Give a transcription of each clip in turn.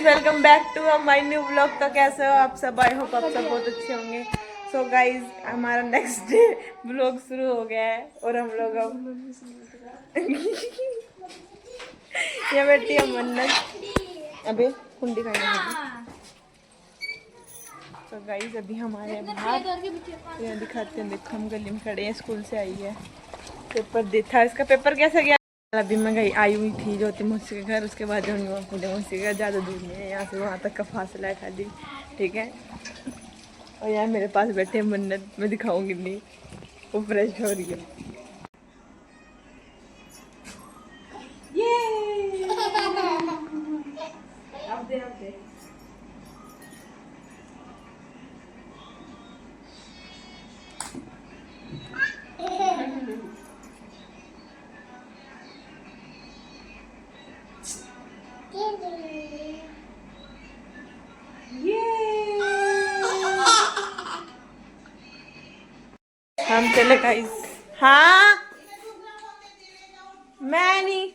Welcome back to my new vlog. तो कैसे हो आप सब? आई होप आप सब बहुत अच्छे होंगे। सो गाइज हमारा नेक्स्ट डे व्लॉग शुरू हो गया है और हम लोग अब ये बैठी है मन्नत। अबे कुंडी खाएंगे। तो गाइज अभी हमारे बाहर ये दिखाते हैं, देखो हम गली में खड़े हैं। स्कूल से आई है, पेपर देखा। इसका पेपर कैसा गया? अभी मैं गई आई हुई थी ज्योति मौसी के घर, उसके बाद जाऊँगी वहाँ पूजा मौसी के घर। ज़्यादा दूर नहीं है यहाँ से, वहाँ तक का फासला है खाली, ठीक है। और यार मेरे पास बैठे मन्नत, मैं दिखाऊंगी नहीं, वो फ्रेश हो रही है। ये अब दे हम चले गाइस। हाँ मैं नहीं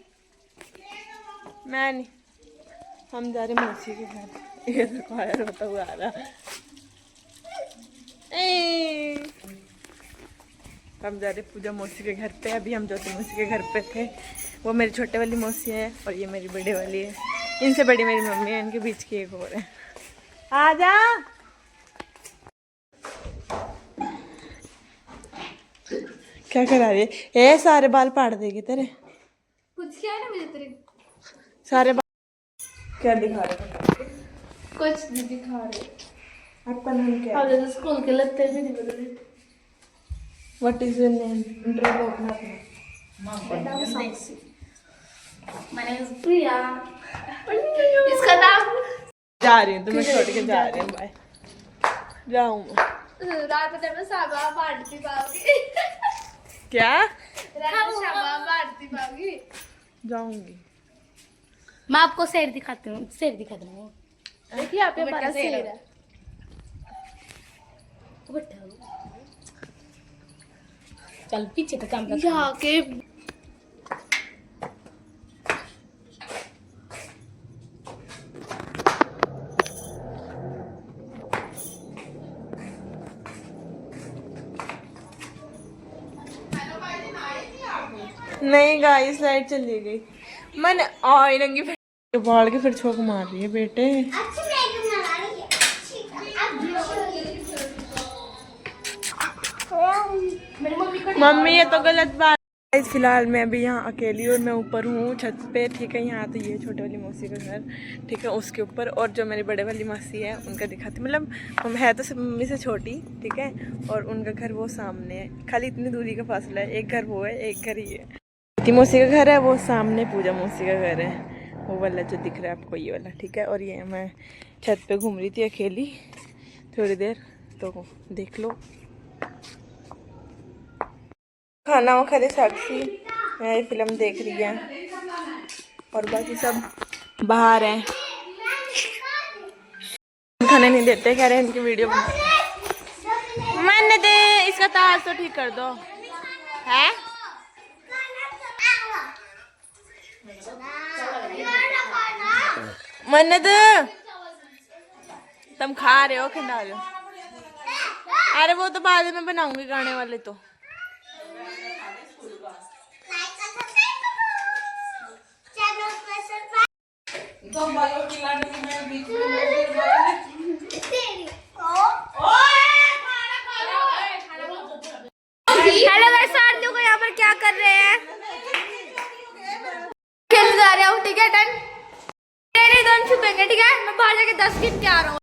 हम जा रहे मौसी के घर। ये देखो आया रोता हुआ आ रहा। हम जा रहे पूजा मौसी के घर पे। अभी हम ज्योति मौसी के घर पे थे। वो मेरी छोटे वाली मौसी है और ये मेरी बड़े वाली है। इनसे बड़ी मेरी मम्मी है, इनके बीच की एक और है। आजा क्या करा रही है? ए सारे बाल पाड़ देगी तेरे। कुछ क्या है ना मुझे तेरे सारे बाल क्या दिखा रहे? कुछ नहीं दिखा रहे। आपका नाम क्या अब है? जैसे स्कूल के लगते भी नहीं बदले। What is your name? Introduce अपना। My name is प्रिया। इसका नाम जा रही हूँ, तुम्हें छोड़ के जा रही हूँ। बाय। जाऊँ रात में साबा मारती पाओगी। क्या? रात में साबा मारती पाओगी। जाऊंगी। मैं आपको शेर दिखाती हूँ, शेर दिखा दूँ। देखिए आप पे बड़ा शेर है। चल पीछे तो काम कर। यहाँ के नहीं गाइस लाइट चली गई। मैंने आई नंगी बाढ़ के फिर छोक मार रही है बेटे। मम्मी ये तो गलत बात। फिलहाल मैं अभी यहाँ अकेली और मैं ऊपर हूँ छत पे, ठीक है। यहाँ तो ये छोटे वाली मौसी का घर, ठीक है, उसके ऊपर। और जो मेरी बड़े वाली मौसी है उनका दिखाती, मतलब हम है तो सब मम्मी से छोटी, ठीक है। और उनका घर वो सामने है, खाली इतनी दूरी का फासला है। एक घर वो है, एक घर ये है। मौसी का घर है वो सामने, पूजा मौसी का घर है वो वाला जो दिख रहा है आपको, ये वाला, ठीक है। और ये मैं छत पे घूम रही थी अकेली थोड़ी देर, तो देख लो। खाना वो खाली साक्षी है, फिल्म देख रही है और बाकी सब बाहर हैं। खाने नहीं देते, कह रहे हैं इनकी वीडियो मैंने दे। इसका तार तो ठीक कर दो है। मन्नत तुम खा रहे हो खिला रहे हो? अरे वो तो बाद में बनाऊंगी गाने वाले तो। हेलो गाइस, साथियों को यहाँ पर क्या कर रहे हैं? खेलने जा रहे हूँ, ठीक है। डन दोनों छुपेंगे, ठीक है। मैं बाहर जाके 10 गिन के आ रहा हूँ।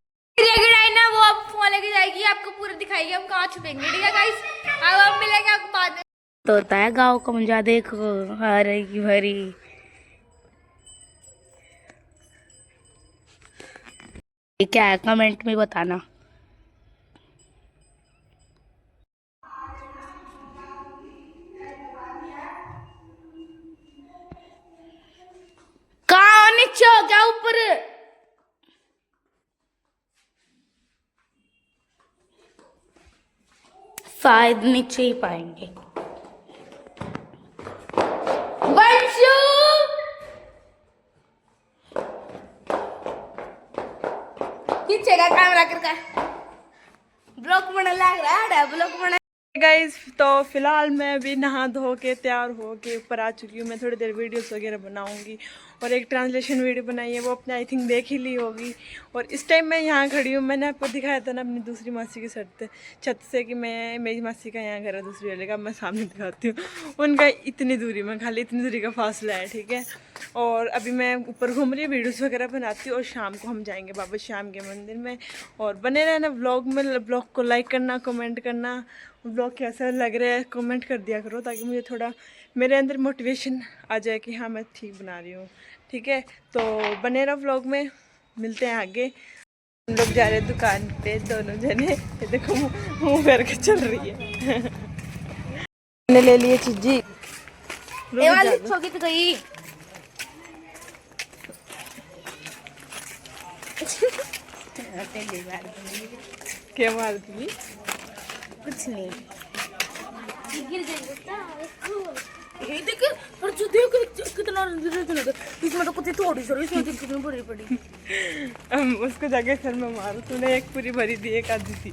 ना वो अब फोन लेके जाएगी, आपको पूरा दिखाएगी हम कहाँ छुपेंगे, ठीक है गाइस। अब हम मिलेंगे आपको बाद में। तो होता है गाँव का मजा, देखो हरी की भरी। क्या है कमेंट में बताना। कहाँ नीचे हो क्या ऊपर? शायद नीचे ही पाएंगे। वंशु खींचेगा कैमरा करके ब्लॉक बना लग रहा है ब्लॉक बना। गाइस तो फिलहाल मैं अभी नहा धो के तैयार हो के ऊपर आ चुकी हूँ। मैं थोड़ी देर वीडियोस वगैरह बनाऊंगी और एक ट्रांसलेशन वीडियो बनाई है, वो अपने आई थिंक देख ही ली होगी। और इस टाइम मैं यहाँ खड़ी हूँ। मैंने आपको दिखाया था ना अपनी दूसरी मासी की छत से कि मैं मेरी मासी का यहाँ घर है दूसरी वाले का। मैं सामने दिखाती हूँ उनका, इतनी दूरी में, खाली इतनी दूरी का फासला है, ठीक है। और अभी मैं ऊपर घूम रही हूँ, वीडियोस वगैरह बनाती हूँ और शाम को हम जाएंगे बाबा श्याम के मंदिर में। और बने रहना व्लॉग में। व्लॉग को लाइक करना, कमेंट करना, व्लॉग कैसा लग रहा है कमेंट कर दिया करो, ताकि मुझे थोड़ा मेरे अंदर मोटिवेशन आ जाए कि हाँ मैं ठीक बना रही हूँ, ठीक है। तो बने रहो व्लॉग में, मिलते हैं आगे। हम लोग जा रहे हैं दुकान पे दोनों जने। ये देखो मुँह करके चल रही है। मैंने ले लिए चीजी। ये वाली छोकी तो गई। क्या मार दी? कुछ नहीं गिर जाएगा। ये देख और जो देख कितना इसमें तो कुछ थोड़ी सी इसमें कितनी बड़ी पड़ी। उसको जाके घर में मारो। तूने एक पूरी भरी दी, एक आधी थी।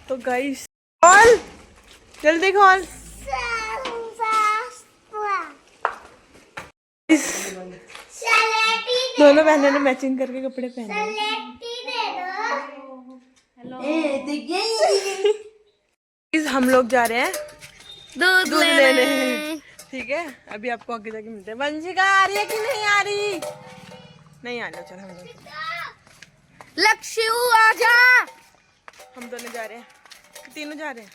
तो गाइस खोल, जल्दी खोल। दोनों बहनों ने मैचिंग करके कपड़े पहने। हम लोग जा रहे हैं दूध लेने, ठीक है। अभी आपको आगे जाके मिलते हैं। वंशिका आ रही है कि नहीं आ रही? नहीं आ रही, चल हम लोग। लक्ष्य आजा। हम दोनों जा रहे हैं, तीनों जा रहे हैं।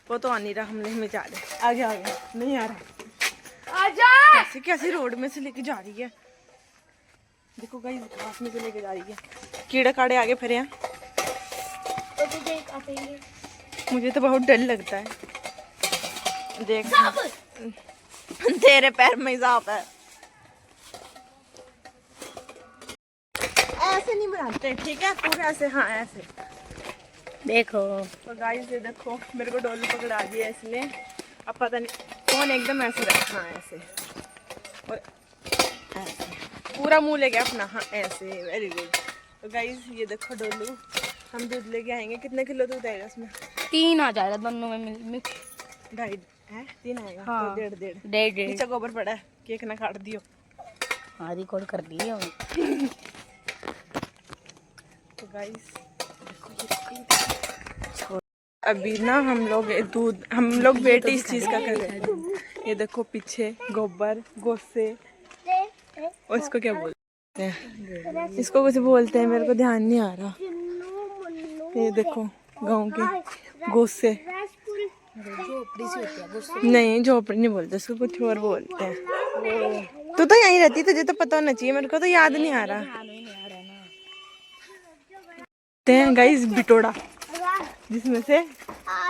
वो तो आ नहीं रहा, हम जा रहे हैं। आगे आगे नहीं आ रहा। आजा। कैसे कैसे रोड में से लेके जा रही है, देखो गाइस, घास में से लेके जा रही है। कीड़े काड़े आगे फिर हैं। मुझे तो बहुत डर लगता है। देख तेरे पैर में सांप है। ऐसे नहीं बनाते, ठीक है, पूरा ऐसे। हाँ ऐसे देखो। तो गाइस ये देखो, मेरे को डोलू पकड़ा दिया इसने। अब पता नहीं कौन एकदम ऐसे रखा। हाँ ऐसे और ऐसे पूरा मुंह लेके अपना। हाँ ऐसे, वेरी गुड। तो गाइस ये देखो डोलू, हम दूध लेके आएंगे। कितने किलो दूध आएगा इसमें? 3 आ जाएगा दोनों में मिक्स। 2.5 है, 3 आएगा। हाँ। तो 1.5 डेढ़ नीचे गोबर पड़ा है, केक ना काट दियो। हाँ रिकॉर्ड कर दी है। तो गाइस अभी ना हम लोग वेट इस चीज का कर रहे हैं। ये देखो पीछे गोबर, गोसे, और इसको क्या बोलते हैं? इसको कुछ बोलते हैं, मेरे को ध्यान नहीं आ रहा। ये देखो गांव के गोसे। नहीं झोपड़ी नहीं बोलते इसको, कुछ और बोलते हैं। तू तो यहीं रहती, तुझे तो पता होना चाहिए, मेरे को तो याद नहीं आ रहा। गाइस बिटोड़ा, जिसमें से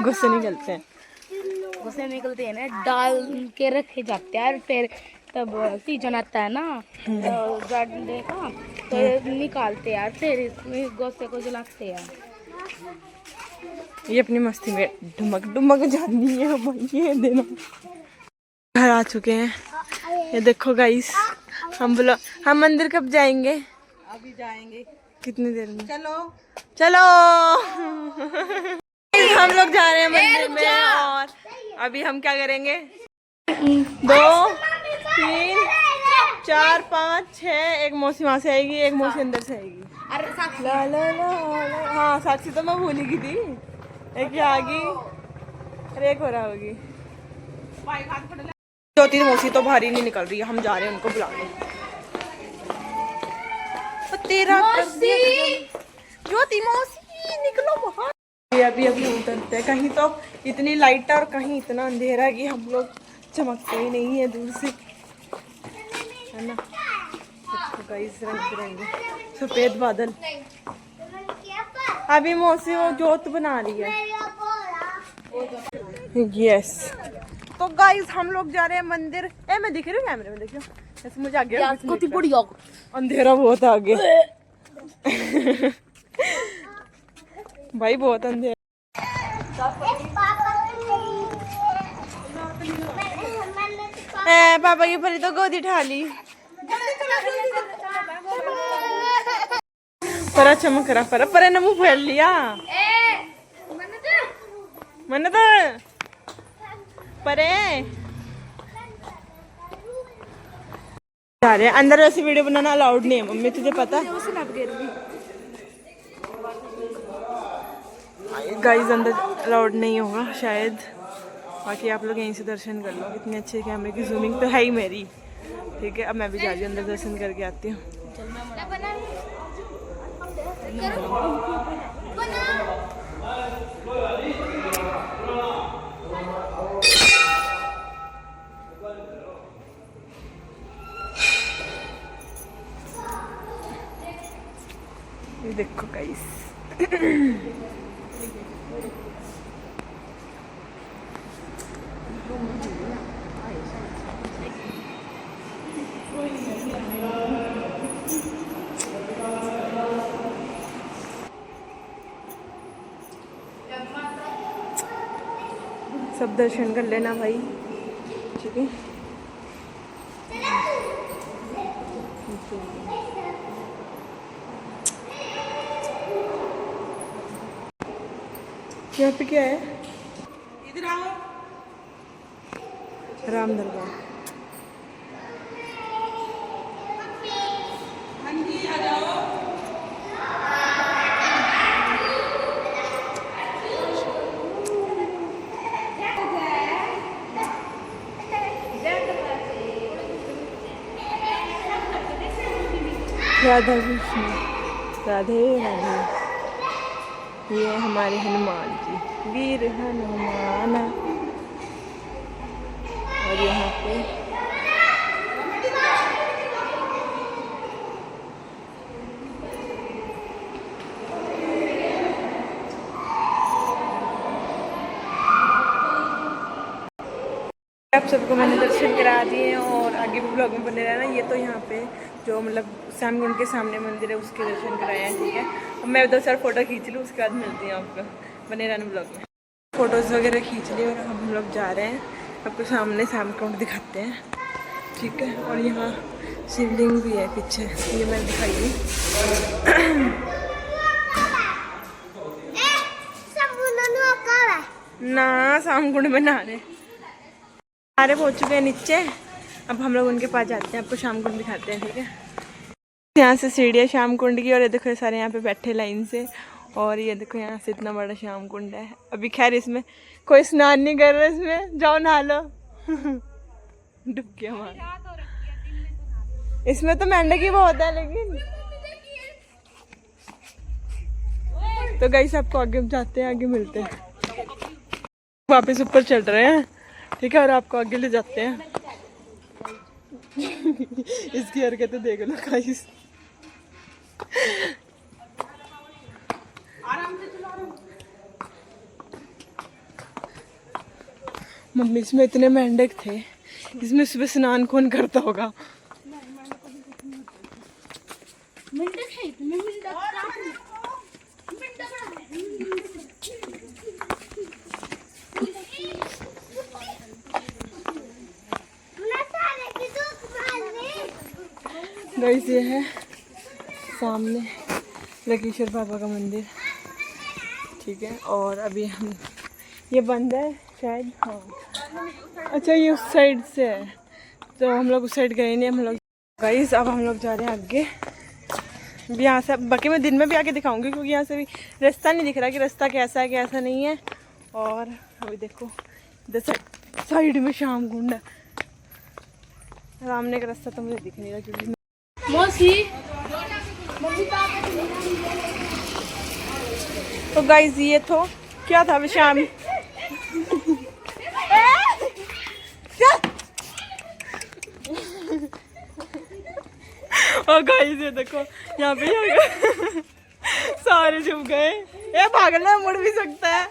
गुस्से निकलते हैं। गुस्से निकलते हैं ना, डाल के रखे जाते हैं। फिर तब सीजन आता है ना तो गार्डन का, तो निकालते हैं, फिर इसमें गुस्से को जलाते हैं। ये अपनी मस्ती में ढुमक ढुमक जानी है भाई। ये देना घर आ चुके हैं। ये देखो गाइस, हम मंदिर कब जाएंगे? अभी जाएंगे। कितनी देर में? चलो चलो। हम लोग जा रहे हैं मंदिर में। और अभी हम क्या करेंगे? 2 3 4 5 6, एक मौसी वहाँ से आएगी, एक मौसी अंदर से आएगी। ला ला ला ला। हाँ साक्षी तो मैं भूल ही गई थी। एक आ गई और एक हो रहा होगी। ज्योति मौसी तो बाहर ही नहीं निकल रही है, हम जा रहे हैं उनको बुलाने। तेरा ज्योति मौसी निकलो बाहर। अभी उतरते हैं। कहीं तो इतनी लाइट और कहीं इतना अंधेरा कि हम लोग चमकते ही नहीं है दूर से, है ना। गाइस रंग बिरंगे सफेद बादल। अभी मौसी वो जोत बना रही है। यस। तो गाइस हम लोग जा रहे हैं मंदिर। मैं दिख रही हूँ कैमरे में, देखियो ऐसे मुझे आगे अंधेरा बहुत आगे। भाई बहुत अंधेरा। पापा की परी तो गोदी उठा ली। पर चमक रहा पर ने मुंह फैल लिया मन तो परे जा रहे अंदर। वैसे वीडियो बनाना अलाउड नहीं है मम्मी, तुझे पता है? गाइस अंदर अलाउड नहीं होगा शायद, बाकी आप लोग यहीं से दर्शन कर लो। इतने अच्छे कैमरे की जूमिंग तो है ही मेरी। ठीक है, अब मैं भी जा रही हूँ अंदर, दर्शन करके आती हूँ। ये देखो गाइस सब दर्शन कर लेना भाई, ठीक है? यहाँ पे क्या है? इधर आओ, राम दरबार। राधा कृष्ण, राधे राधे। ये हमारे हनुमान जी, वीर हनुमान। और यहाँ पे आप सबको मैंने दर्शन करा दिए और आगे भी ब्लॉग में बने रहना। ये तो यहाँ पे जो मतलब श्यामकुंड के सामने मंदिर है उसके दर्शन कराए हैं, ठीक है? अब मैं उधर सर फोटो खींच लूँ, उसके बाद मिलती हूँ आपको। बने रहना ब्लॉग में। फ़ोटोज़ वगैरह खींच लिए और अब हम लोग जा रहे हैं, आपको सामने श्यामकुंड दिखाते हैं, ठीक है? और यहाँ शिवलिंग भी है पीछे, ये मैं दिखाई ना। श्यामकुंड में नहाने सारे पहुँच चुके हैं नीचे, अब हम लोग उनके पास जाते हैं, आपको श्यामकुंड दिखाते हैं, ठीक है? यहाँ से सीढ़ी है श्यामकुंड की और ये देखो ये सारे यहाँ पे बैठे लाइन से। और ये देखो यहाँ से इतना बड़ा श्यामकुंड है। अभी खैर इसमें कोई स्नान नहीं कर रहा, इसमें जाओ नहा लो डुबकियाँ मार। इसमें तो मेंढक ही बहुत है, लेकिन तो गाइस आपको आगे जाते हैं, आगे मिलते हैं। वापस ऊपर चढ़ रहे हैं, ठीक है? और आपको आगे ले जाते हैं। इसकी हरकतें देख लो गाइस। मम्मी इसमें इतने मेंढक थे, इसमें सुबह स्नान कौन करता होगा? गाइस ये है सामने लकेश्वर बाबा का मंदिर, ठीक है? और अभी हम ये बंद है शायद, हाँ अच्छा ये उस साइड से है, तो हम लोग उस साइड गए नहीं हम लोग। गाइस अब हम लोग जा रहे हैं आगे। अभी यहाँ से बाकी मैं दिन में भी आके दिखाऊंगी, क्योंकि यहाँ से भी रास्ता नहीं दिख रहा कि रास्ता कैसा है कैसा नहीं है। और अभी देखो इधर साइड में श्यामकुंड है, सामने का रास्ता तो मुझे दिख नहीं रहा क्योंकि तो गाइस ये तो क्या था शाम और गाइस ये देखो यहाँ पे सारे छुप गए। ये भागना मुड़ भी सकता है।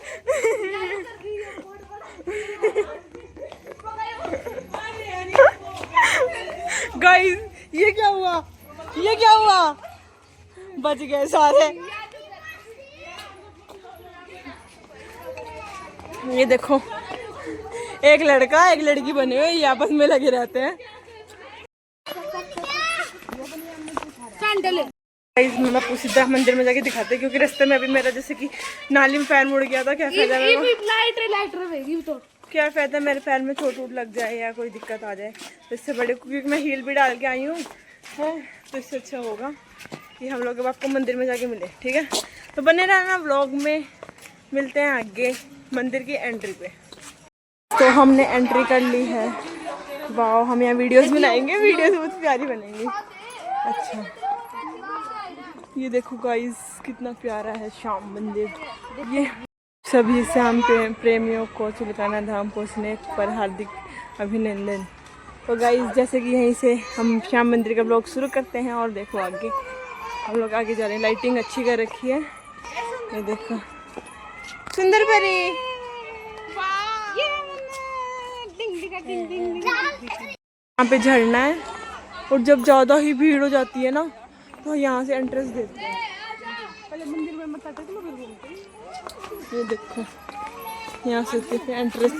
गाइस ये क्या हुआ, ये क्या हुआ? बच गए सारे। ये देखो एक लड़का एक लड़की बने हुए, ये आपस में लगे रहते हैं। मैं आपको सीधा मंदिर में जाके दिखाते क्योंकि रास्ते में अभी मेरा जैसे कि नाली में पैर मुड़ गया था। क्या फायदा क्या फायदा मेरे पैर में चोट वोट लग जाए या कोई दिक्कत आ जाए, तो इससे बड़े क्योंकि मैं हील भी डाल के आई हूँ तो इससे अच्छा होगा कि हम लोग अब आपको मंदिर में जाके मिले। ठीक है, तो बने रहना व्लॉग में। मिलते हैं आगे मंदिर की एंट्री पे। तो हमने एंट्री कर ली है। वाह, हम यहाँ वीडियोस बनाएंगे, वीडियोस बहुत प्यारी बनेंगी। अच्छा, ये देखो गाइस कितना प्यारा है श्याम मंदिर। ये सभी श्याम प्रेमियों को चिल्काना धाम पहुँचने पर हार्दिक अभिनंदन। तो गाइस जैसे कि यहीं से हम श्याम मंदिर का ब्लॉग शुरू करते हैं और देखो आगे हम लोग आगे जा रहे हैं। लाइटिंग अच्छी कर रखी है, ये देखो सुंदर परी। यहाँ पे झरना है और जब ज़्यादा ही भीड़ हो जाती है ना तो यहाँ से एंट्रेंस देते हैं। पहले मंदिर में मत आते थे। ये देखो यहाँ से एंट्रेंस।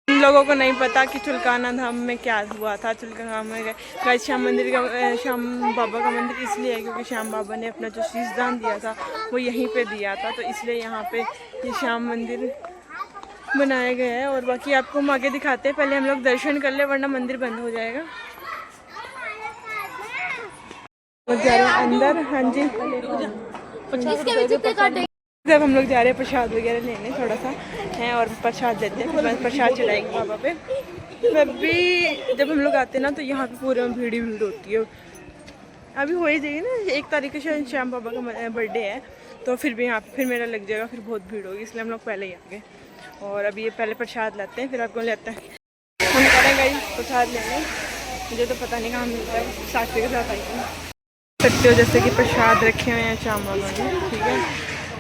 इन लोगों को नहीं पता कि चुलकाना धाम में क्या हुआ था। चुलकाना धाम में गए श्याम मंदिर का, श्याम बाबा का मंदिर इसलिए है क्योंकि श्याम बाबा ने अपना जो शीश दान दिया था वो यहीं पे दिया था, तो इसलिए यहाँ पे ये श्याम मंदिर बनाया गया है। और बाकी आपको हम आगे दिखाते हैं, पहले हम लोग दर्शन कर ले वरना मंदिर बंद हो जाएगा। जा रहे हैं अंदर। हाँ जी, जब हम लोग जा रहे हैं प्रसाद वगैरह लेने थोड़ा सा है और प्रसाद देते हैं, प्रसाद चढ़ाएंगे बाबा पे। अभी जब हम लोग आते हैं ना तो यहाँ पे पूरे में भीड़ ही भीड़ होती है। अभी हो ही जाएगी ना, 1 तारीख को श्याम बाबा का बर्थडे है, तो फिर भी यहाँ पे फिर मेरा लग जाएगा, फिर बहुत भीड़ होगी, इसलिए हम लोग पहले ही आ गए। और अभी ये पहले प्रसाद लाते हैं फिर आपको लेते हैं। हम करेंगे प्रसाद लेंगे, मुझे तो पता नहीं कहाँ मिलता है, साथी के साथ आई हूँ। सकते हो जैसे कि प्रसाद रखे हुए हैं श्याम बाबा ने। ठीक है,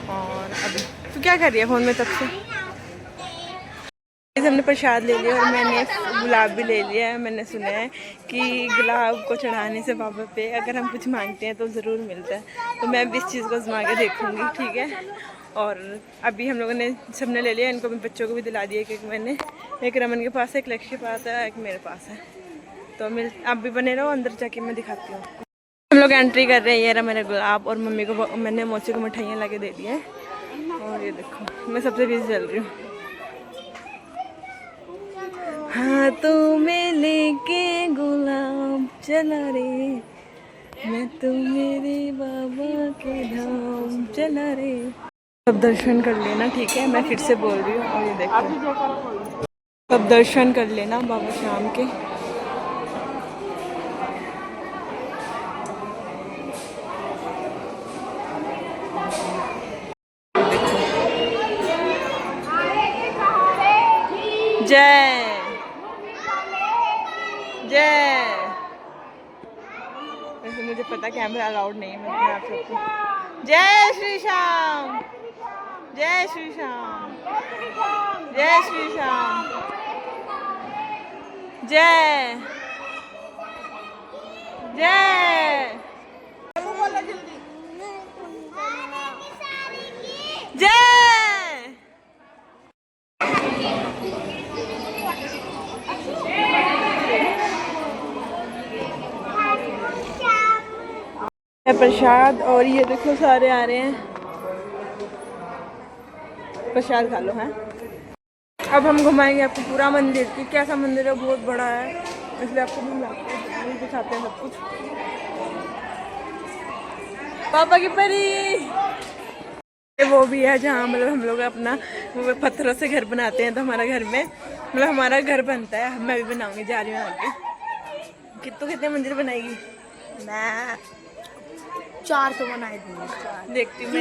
और अभी तो क्या कर रही है फ़ोन में तब से। हमने प्रसाद ले लिया और मैंने गुलाब भी ले लिया है। मैंने सुना है कि गुलाब को चढ़ाने से बाबा पे अगर हम कुछ मांगते हैं तो ज़रूर मिलता है, तो मैं भी इस चीज़ को आजमा के देखूँगी। ठीक है, और अभी हम लोगों ने सबने ले लिया, इनको भी बच्चों को भी दिला दिया कि मैंने, एक रमन के पास है, एक लक्ष्य के पास है, एक मेरे पास है। तो आप भी बने रहो, अंदर जाके मैं दिखाती हूँ। हम लोग एंट्री कर रहे हैं। ये रहा मेरा गुलाब और मम्मी को मैंने मोची को मिठाइयाँ ला के दे दी हैं। और ये देखो मैं सबसे बीच चल रही हूँ, हाथों में लेके गुलाब चला रे, मैं तो मेरे बाबा के धाम चला रे। सब दर्शन कर लेना, ठीक है, मैं फिर से बोल रही हूँ। और ये देखो सब दर्शन कर लेना बाबा श्याम के। जय जय। वैसे मुझे पता कैमरा अलाउड नहीं है, मैं आप सबको जय श्री श्याम, जय श्री श्याम, जय श्री श्याम, जय जय जय। प्रसाद और ये देखो सारे आ रहे हैं, प्रसाद खा लो। हैं अब हम घुमाएंगे आपको पूरा मंदिर कि कैसा मंदिर है, बहुत बड़ा है, इसलिए आपको भी दिखाते हैं सब कुछ। पापा की परी वो भी है जहाँ मतलब हम लोग अपना पत्थरों से घर बनाते हैं, तो हमारा घर में मतलब हमारा घर बनता है, मैं भी बनाऊंगी, जा रही हूँ आगे। कितने मंदिर बनाएगी? मैं 4 तो बनाए दूंगी, देखती हूँ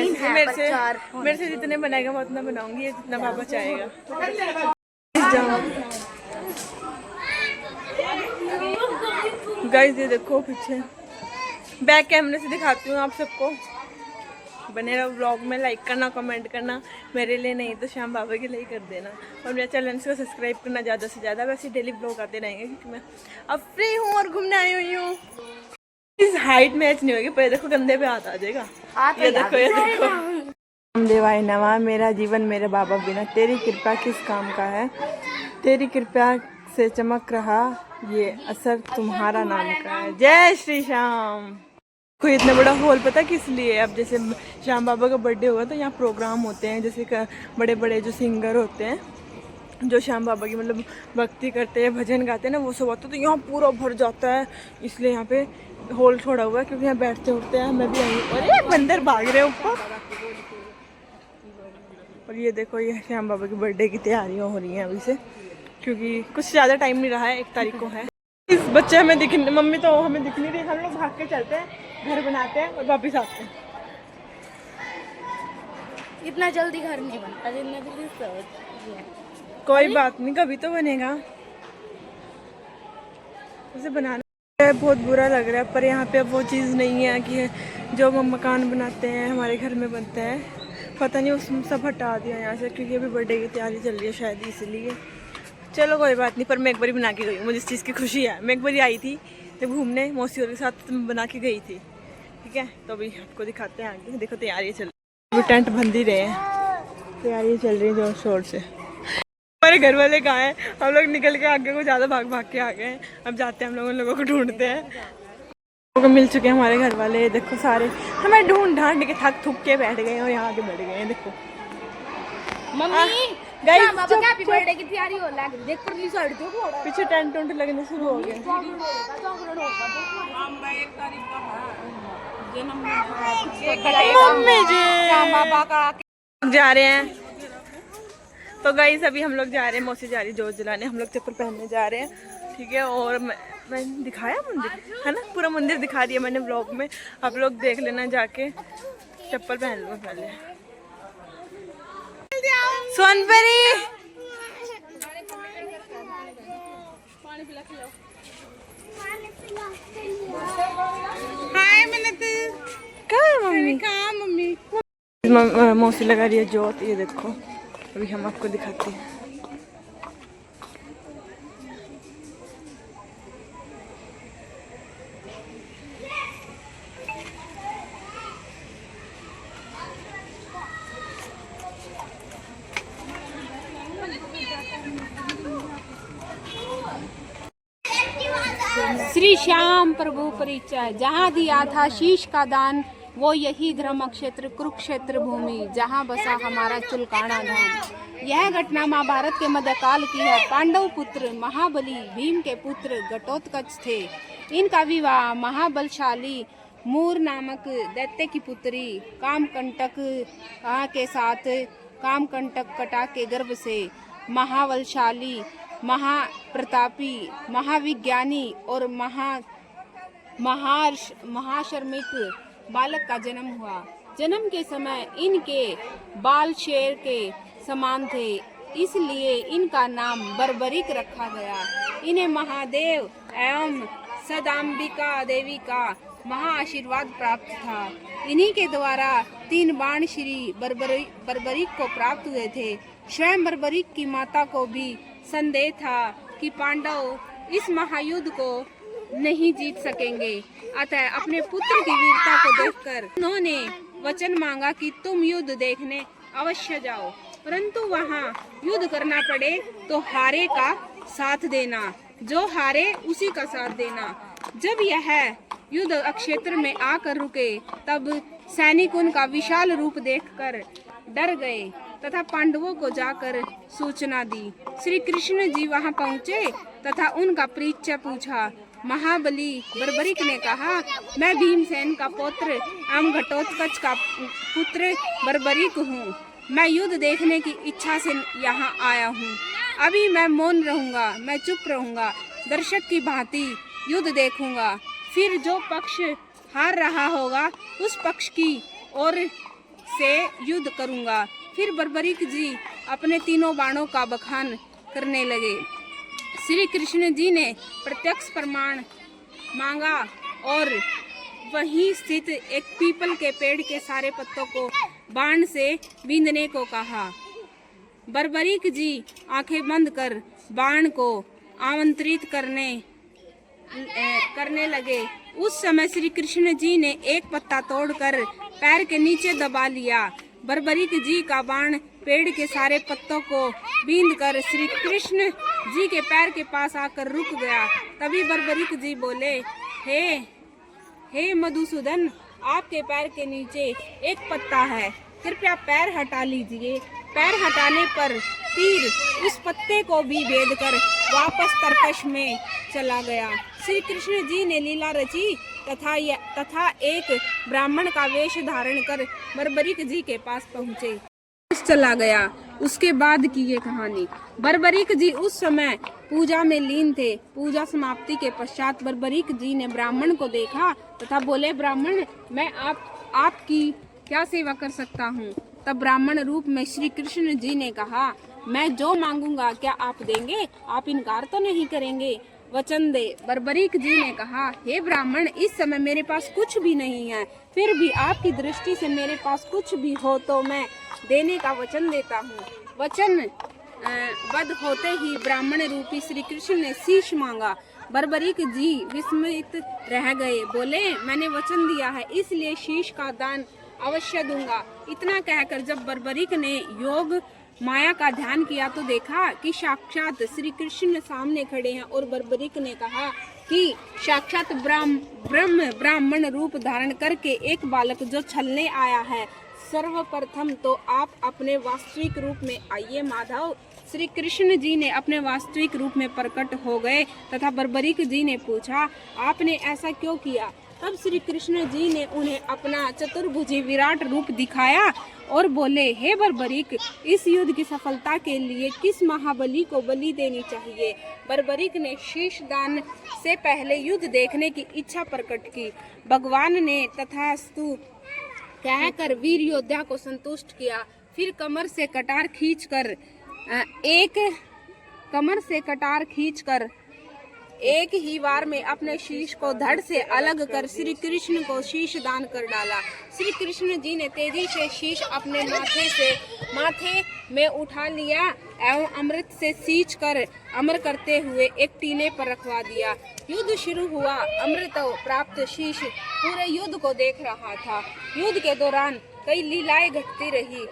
मेरे से जितने बनाएगा मैं उतना बनाऊंगी, जितना पापा चाहेगा। गाइस ये देखो पीछे बैक कैमरे से दिखाती हूँ आप सबको। बने रहो व्लॉग में, लाइक करना, कमेंट करना, मेरे लिए नहीं तो श्याम बाबा के लिए कर देना, और मेरे चैनल को सब्सक्राइब करना ज़्यादा से ज़्यादा। वैसे डेली व्लॉग आते रहेंगे क्योंकि मैं अब फ्री हूँ और घूमने आई हुई हूँ। इस हाइट मैच नहीं होगी, पर देखो कंधे पे हाथ आ जाएगा। ये देखो ये देखो। देवाय नवा, मेरा जीवन मेरे बाबा बिना, तेरी कृपा किस काम का है, तेरी कृपा से चमक रहा ये असर तुम्हारा नाम का है। जय श्री श्याम। कोई इतना बड़ा हॉल पता किस लिए? अब जैसे श्याम बाबा का बर्थडे होगा तो यहाँ प्रोग्राम होते हैं, जैसे बड़े बड़े जो सिंगर होते हैं जो श्याम बाबा की मतलब भक्ति करते हैं, भजन गाते हैं ना, वो सब आता है तो यहाँ पूरा भर जाता है। इसलिए यहाँ पे हॉल छोड़ा हुआ है क्योंकि यहाँ बैठते उठते हैं। मैं भी आई हूँ। अरे बंदर भाग रहे हैं ऊपर। और ये देखो ये श्याम बाबा के बर्थडे की तैयारियाँ हो रही हैं अभी से, क्योंकि कुछ ज़्यादा टाइम नहीं रहा है, 1 तारीख को है। इस बच्चे हमें दिख, मम्मी तो हमें दिख नहीं रही। हम लोग भाग के चलते हैं, घर बनाते हैं और वापिस आते हैं। इतना जल्दी घर नहीं बनता, जितना जल्दी कोई बात नहीं, कभी तो बनेगा। उसे बनाना बहुत बुरा लग रहा है, पर यहाँ पे अब वो चीज़ नहीं है कि जो हम मकान बनाते हैं हमारे घर में बनते हैं। पता नहीं उसमें सब हटा दिया यहाँ से, क्योंकि अभी बर्थडे की तैयारी चल रही है शायद इसलिए। चलो कोई बात नहीं, पर मैं एक बार बना के गई हूँ, मुझे इस चीज़ की खुशी है। मैं एक बार आई थी जब घूमने मौसी के साथ, तो मैं बना के गई थी। ठीक है, तो अभी आपको दिखाते हैं आगे। देखो तैयारी चल रही है, टेंट बंद ही रहे हैं, तैयारी चल रही है जोर शोर से। हमारे घर वाले कहाँ हैं? हम लोग निकल के आगे को ज़्यादा भाग भाग के आ गए हैं। अब जाते हैं हम लोग उन लोगों को ढूंढते हैं। लोगों को मिल चुके हैं हमारे घर वाले। देखो सारे हमें ढूंढ ढांड के थक थुक के बैठ गए और यहाँ आके बैठ गए हैं। देखो मम्मी गाइस बाबा का हैप्पी बर्थडे की तैयारी हो लग रही, देख परली साइड पे पीछे टेंट उंट लगने शुरू हो गए। मम्मी जी बाबा का जा रहे हैं। तो गाइस अभी हम लोग जा रहे हैं, मौसी जा रही है जोत जलाने, हम लोग चप्पल पहनने जा रहे हैं। ठीक है, और मैंने दिखाया मंदिर है ना, पूरा मंदिर दिखा दिया मैंने ब्लॉग में, आप लोग देख लेना जाके। चप्पल पहन लो पहले। सोनपरी हाय मम्मी। कहाँ मम्मी? मौसी लगा रही है जोत, ये देखो अभी हम आपको दिखाते हैं। श्री श्याम प्रभु परिचय। जहाँ दिया था शीश का दान, वो यही धर्म क्षेत्र कुरुक्षेत्र भूमि, जहाँ बसा हमारा चुलकाना धाम। यह घटना महाभारत के मध्यकाल की है। पांडव पुत्र महाबली भीम के पुत्र घटोत्कच थे। इनका विवाह महाबलशाली मूर नामक दैत्य की पुत्री कामकंटक के साथ कामकंटक कटा के गर्भ से महाबलशाली महाप्रतापी महाविज्ञानी और महाश्रमिक बालक का जन्म हुआ। जन्म के समय इनके बाल शेर के समान थे, इसलिए इनका नाम बर्बरिक रखा गया। इन्हें महादेव एवं सदाम्बिका देवी का महाआशीर्वाद प्राप्त था। इन्हीं के द्वारा 3 बाण श्री बर्बरिक को प्राप्त हुए थे। स्वयं बर्बरिक की माता को भी संदेह था कि पांडव इस महायुद्ध को नहीं जीत सकेंगे, अतः अपने पुत्र की वीरता को देखकर उन्होंने वचन मांगा कि तुम युद्ध देखने अवश्य जाओ, परंतु वहाँ युद्ध करना पड़े तो हारे का साथ देना, जो हारे उसी का साथ देना। जब यह युद्ध क्षेत्र में आकर रुके, तब सैनिक उनका विशाल रूप देखकर डर गए तथा पांडवों को जाकर सूचना दी। श्री कृष्ण जी वहां पहुंचे तथा उनका परिचय पूछा। महाबली बर्बरिक ने कहा, मैं भीमसेन का पुत्र एवं घटोत्कच का पुत्र बर्बरिक हूँ। मैं युद्ध देखने की इच्छा से यहाँ आया हूँ। अभी मैं मौन रहूंगा, मैं चुप रहूंगा, दर्शक की भांति युद्ध देखूंगा। फिर जो पक्ष हार रहा होगा उस पक्ष की ओर से युद्ध करूंगा। फिर बर्बरिक जी अपने 3 बाणों का बखान करने लगे। श्री कृष्ण जी ने प्रत्यक्ष प्रमाण मांगा और वहीं स्थित एक पीपल के पेड़ के सारे पत्तों को बाण से बींधने को कहा। बर्बरिक जी आंखें बंद कर बाण को आमंत्रित करने लगे। उस समय श्री कृष्ण जी ने एक पत्ता तोड़कर पैर के नीचे दबा लिया। बर्बरिक जी का बाण पेड़ के सारे पत्तों को बींधकर श्री कृष्ण जी के पैर के पास आकर रुक गया। तभी बर्बरिक जी बोले, हे मधुसूदन, आपके पैर के नीचे एक पत्ता है, कृपया पैर हटा लीजिए। पैर हटाने पर तीर उस पत्ते को भी भेद कर वापस तरकश में चला गया। श्री कृष्ण जी ने लीला रची तथा एक ब्राह्मण का वेश धारण कर बर्बरीक जी के पास पहुँचे। चला गया। उसके बाद की ये कहानी। बर्बरीक जी उस समय पूजा में लीन थे। पूजा समाप्ति के पश्चात बर्बरीक जी ने ब्राह्मण को देखा तथा बोले, ब्राह्मण, मैं आपकी क्या सेवा कर सकता हूँ? तब ब्राह्मण रूप में श्री कृष्ण जी ने कहा, मैं जो मांगूंगा क्या आप देंगे? आप इनकार तो नहीं करेंगे? वचन दे। बर्बरीक जी ने कहा, हे ब्राह्मण, इस समय मेरे पास कुछ भी नहीं है, फिर भी आपकी दृष्टि से मेरे पास कुछ भी हो तो मैं देने का वचन देता हूँ। वचन बद्ध होते ही ब्राह्मण रूपी श्री कृष्ण ने शीश मांगा। बर्बरीक जी विस्मित रह गए। बोले, मैंने वचन दिया है, इसलिए शीश का दान अवश्य दूंगा। इतना कहकर जब बर्बरीक ने योग माया का ध्यान किया तो देखा कि साक्षात श्री कृष्ण सामने खड़े हैं और बर्बरीक ने कहा कि साक्षात ब्राह्मण रूप धारण करके एक बालक जो छलने आया है, सर्वप्रथम तो आप अपने वास्तविक रूप में आइए माधव। श्री कृष्ण जी ने अपने वास्तविक रूप में प्रकट हो गए तथा बर्बरीक जी ने पूछा, आपने ऐसा क्यों किया? तब श्री कृष्ण जी ने उन्हें अपना चतुर्भुजी विराट रूप दिखाया और बोले, हे बर्बरीक, इस युद्ध की सफलता के लिए किस महाबली को बलि देनी चाहिए? बर्बरीक ने शीश दान से पहले युद्ध देखने की इच्छा प्रकट की। भगवान ने तथास्तु कहकर वीर योद्धा को संतुष्ट किया। फिर कमर से कटार खींचकर एक ही बार में अपने शीश को धड़ से अलग कर श्री कृष्ण को शीश दान कर डाला। श्री कृष्ण जी ने तेजी से शीश अपने माथे में उठा लिया एवं अमृत से सींच कर अमर करते हुए एक टीले पर रखवा दिया। युद्ध शुरू हुआ। अमृत प्राप्त शीश पूरे युद्ध को देख रहा था। युद्ध के दौरान कई लीलाएं घटती रही।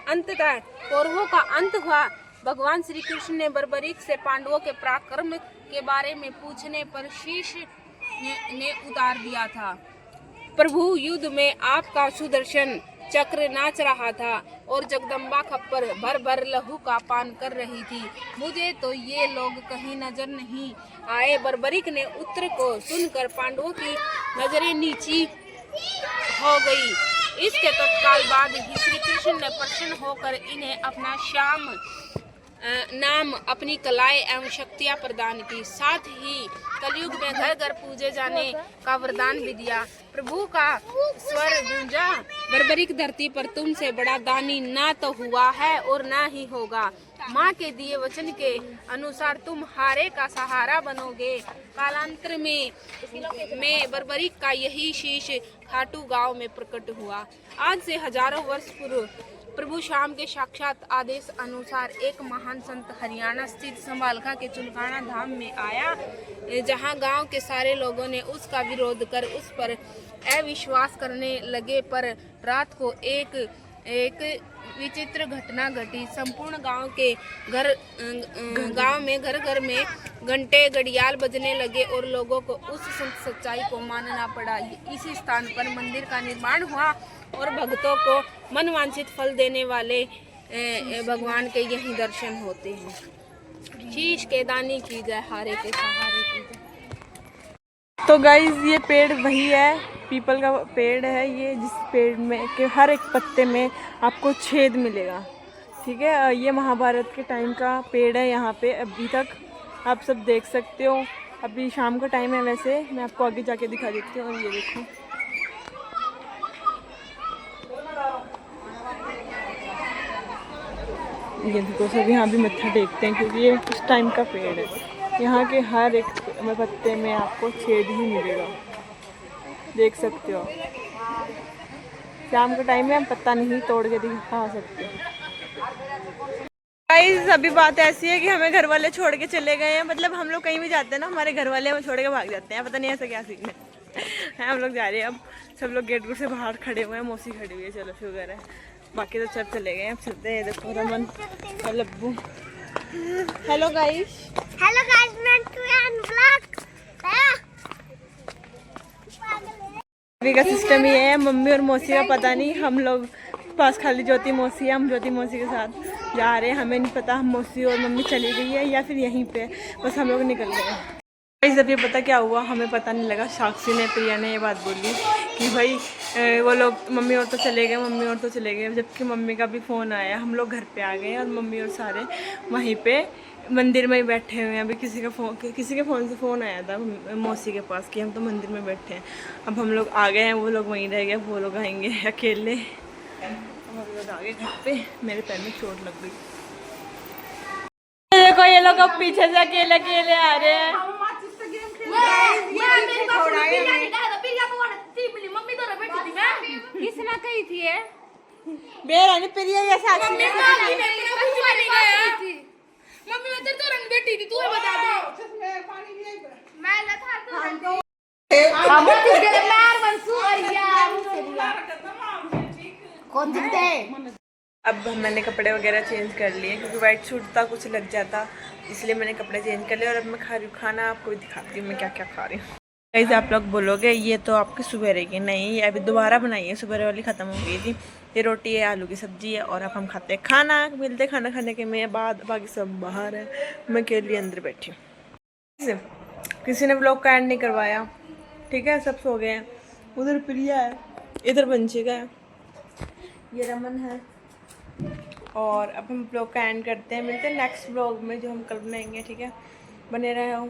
अंततः कौरवों का अंत हुआ। भगवान श्री कृष्ण ने बर्बरीक से पांडवों के पराक्रम के बारे में पूछने पर शीश ने उतार दिया था। प्रभु, युद्ध में आपका सुदर्शन चक्र नाच रहा था और जगदम्बा खप्पर भर भर लहू का पान कर रही थी। मुझे तो ये लोग कहीं नजर नहीं आए। बर्बरीक ने उत्तर को सुनकर पांडवों की नजरें नीची हो गई। इसके तत्काल बाद ही श्री कृष्ण ने प्रसन्न होकर इन्हें अपना श्याम नाम, अपनी कलाएं एवं शक्तियां प्रदान की। साथ ही कलयुग में घर घर पूजे जाने का वरदान भी दिया। प्रभु का स्वर गूंजा, बर्बरीक धरती पर तुमसे बड़ा दानी ना तो हुआ है और ना ही होगा। माँ के दिए वचन के अनुसार तुम हारे का सहारा बनोगे। कालांतर में बर्बरीक का यही शीश खाटू गांव में प्रकट हुआ। आज से हजारों वर्ष पूर्व प्रभु श्याम के साक्षात आदेश अनुसार एक महान संत हरियाणा स्थित संभालखा के चुनखाना धाम में आया, जहां गांव के सारे लोगों ने उसका विरोध कर उस पर अविश्वास करने लगे। पर रात को एक विचित्र घटना घटी। संपूर्ण गांव में घर घर में घंटे घड़ियाल बजने लगे और लोगों को उस सच्चाई को मानना पड़ा। इसी स्थान पर मंदिर का निर्माण हुआ और भक्तों को मनवांछित फल देने वाले भगवान के यही दर्शन होते हैं। शीश के दानी की जय, हारे के सहारे की जय। तो गाइज ये पेड़ वही है, पीपल का पेड़ है ये, जिस पेड़ में के हर एक पत्ते में आपको छेद मिलेगा। ठीक है, ये महाभारत के टाइम का पेड़ है। यहाँ पे अभी तक आप सब देख सकते हो। अभी शाम का टाइम है, वैसे मैं आपको आगे जाके दिखा देती हूँ। और ये देखो, ये देखो सब यहाँ भी मत्था टेकते हैं क्योंकि ये उस टाइम का पेड़ है। यहाँ के हर एक पत्ते में आपको छेद ही मिलेगा, देख सकते हो। शाम का टाइम है, हम पत्ता नहीं तोड़ के दिखा सकते। गाइस अभी बात ऐसी है कि हमें घर वाले छोड़ के चले गए हैं। मतलब हम लोग कहीं भी जाते हैं ना, हमारे घर वाले हमें छोड़ के भाग जाते हैं। पता नहीं ऐसा क्या सीन है। हम लोग जा रहे हैं। अब सब लोग गेट से बाहर खड़े हुए हैं। मौसी खड़ी हुई है, चलो शुगर है। बाकी तो सब चले गए हैं। अब चलते हैं। देखो रमन और लब्बू। हेलो गाइस, मैं अभी का सिस्टम ये है, मम्मी और मौसी का पता नहीं, हम लोग पास खाली ज्योति मौसी है, हम ज्योति मौसी के साथ जा रहे हैं, हमें नहीं पता हम मौसी और मम्मी चली गई है या फिर यहीं पे बस हम लोग निकल गए। जब ये पता क्या हुआ हमें पता नहीं लगा, साक्षी ने प्रिया ने ये बात बोली कि भाई वो लोग मम्मी और तो चले गए, जबकि मम्मी का भी फ़ोन आया, हम लोग घर पे आ गए और मम्मी और सारे वहीं पे मंदिर में ही बैठे हुए हैं। अभी किसी के फ़ोन से फ़ोन आया था मौसी के पास कि हम तो मंदिर में बैठे हैं। अब हम लोग आ गए हैं, वो लोग वहीं रह गए, वो लोग आएंगे अकेले। अब हम लोग आ गए घर पे, मेरे पैर में चोट लग गई। देखो ये लोग अब पीछे से अकेले अकेले आ रहे हैं। किसने कही थी ये? बेरानी प्रिया या साक्षी ने मम्मी मैं तेरे तो रंग बेटी थी, तू बता दे। मैं ना था तो हम तुझे मार मंसूर यार कौन दिखते। अब मैंने कपड़े वगैरह चेंज कर लिए क्योंकि वाइट सूट था, कुछ लग जाता, इसलिए मैंने कपड़े चेंज कर लिए। और अब मैं खा रही हूँ खाना, आपको भी दिखाती हूँ मैं क्या क्या खा रही हूँ। गाइस आप लोग बोलोगे ये तो आपकी सुबह की, नहीं ये अभी दोबारा बनाई है, सुबह वाली ख़त्म हो गई थी। ये रोटी है, आलू की सब्जी है और अब हम खाते हैं खाना। मिलते खाना खाने के में बाद, बाकी सब बाहर है, मैं के लिए अंदर बैठी हूँ। किसी ने ब्लॉग का एंड नहीं करवाया, ठीक है, सब सो गए हैं। उधर प्रिया है, इधर बंशिका है, ये रमन है। और अब हम ब्लॉग का एंड करते हैं, मिलते हैं नेक्स्ट ब्लॉग में जो हम कल बनाएंगे, ठीक है। बने रहे हो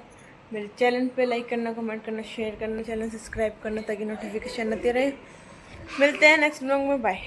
मेरे चैनल पे, लाइक करना, कमेंट करना, शेयर करना, चैनल सब्सक्राइब करना ताकि नोटिफिकेशन आते रहे। मिलते हैं नेक्स्ट ब्लॉग में, बाय।